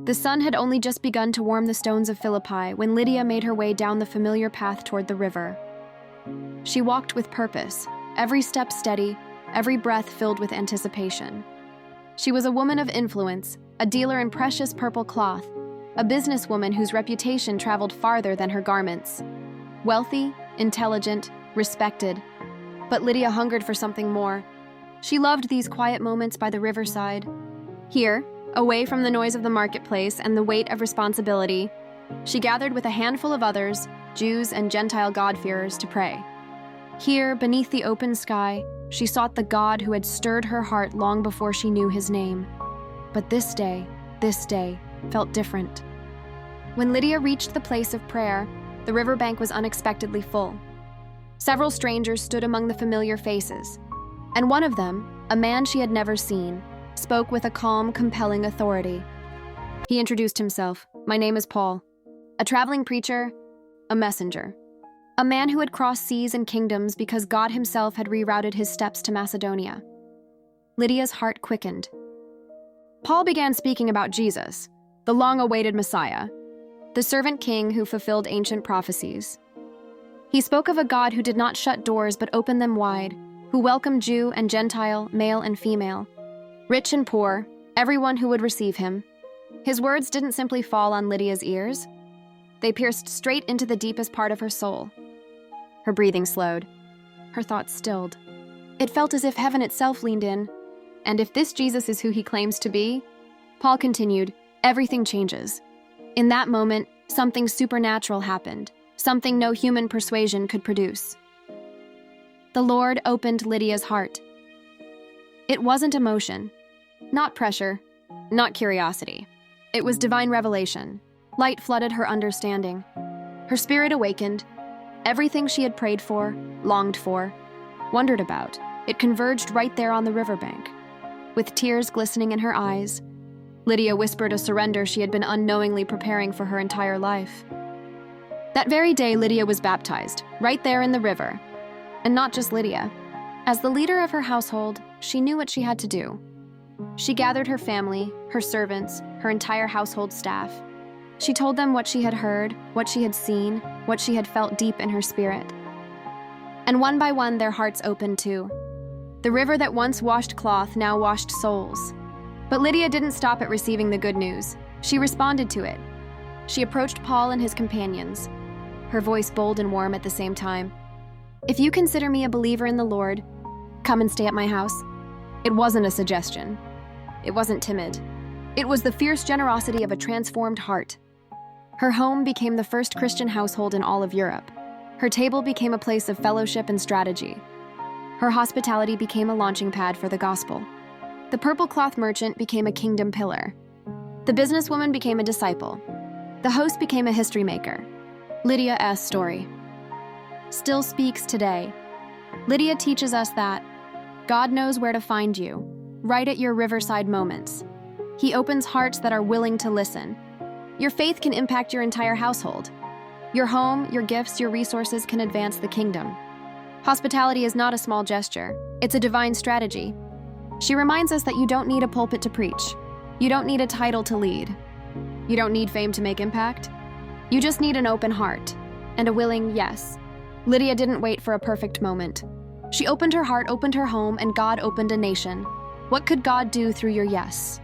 The sun had only just begun to warm the stones of Philippi when Lydia made her way down the familiar path toward the river. She walked with purpose, every step steady, every breath filled with anticipation. She was a woman of influence, a dealer in precious purple cloth, a businesswoman whose reputation traveled farther than her garments. Wealthy, intelligent, respected. But Lydia hungered for something more. She loved these quiet moments by the riverside. Here, away from the noise of the marketplace and the weight of responsibility, she gathered with a handful of others, Jews and Gentile God-fearers, to pray. Here, beneath the open sky, she sought the God who had stirred her heart long before she knew his name. But this day, felt different. When Lydia reached the place of prayer, the riverbank was unexpectedly full. Several strangers stood among the familiar faces, and one of them, a man she had never seen, spoke with a calm, compelling authority. He introduced himself. "My name is Paul, a traveling preacher, a messenger, a man who had crossed seas and kingdoms because God himself had rerouted his steps to Macedonia." Lydia's heart quickened. Paul began speaking about Jesus, the long-awaited Messiah, the servant king who fulfilled ancient prophecies. He spoke of a God who did not shut doors but opened them wide, who welcomed Jew and Gentile, male and female, rich and poor, everyone who would receive him. His words didn't simply fall on Lydia's ears. They pierced straight into the deepest part of her soul. Her breathing slowed. Her thoughts stilled. It felt as if heaven itself leaned in. And if this Jesus is who he claims to be, Paul continued, everything changes. In that moment, something supernatural happened, something no human persuasion could produce. The Lord opened Lydia's heart. It wasn't emotion, not pressure, not curiosity. It was divine revelation. Light flooded her understanding. Her spirit awakened. Everything she had prayed for, longed for, wondered about, it converged right there on the riverbank. With tears glistening in her eyes, Lydia whispered a surrender she had been unknowingly preparing for her entire life. That very day, Lydia was baptized, right there in the river. And not just Lydia. As the leader of her household, she knew what she had to do. She gathered her family, her servants, her entire household staff. She told them what she had heard, what she had seen, what she had felt deep in her spirit. And one by one, their hearts opened too. The river that once washed cloth now washed souls. But Lydia didn't stop at receiving the good news. She responded to it. She approached Paul and his companions, her voice bold and warm at the same time. "If you consider me a believer in the Lord, come and stay at my house." It wasn't a suggestion. It wasn't timid. It was the fierce generosity of a transformed heart. Her home became the first Christian household in all of Europe. Her table became a place of fellowship and strategy. Her hospitality became a launching pad for the gospel. The purple cloth merchant became a kingdom pillar. The businesswoman became a disciple. The host became a history maker. Lydia's story still speaks today. Lydia teaches us that God knows where to find you, right at your riverside moments. He opens hearts that are willing to listen. Your faith can impact your entire household. Your home, your gifts, your resources can advance the kingdom. Hospitality is not a small gesture. It's a divine strategy. She reminds us that you don't need a pulpit to preach. You don't need a title to lead. You don't need fame to make impact. You just need an open heart and a willing yes. Lydia didn't wait for a perfect moment. She opened her heart, opened her home, and God opened a nation. What could God do through your yes?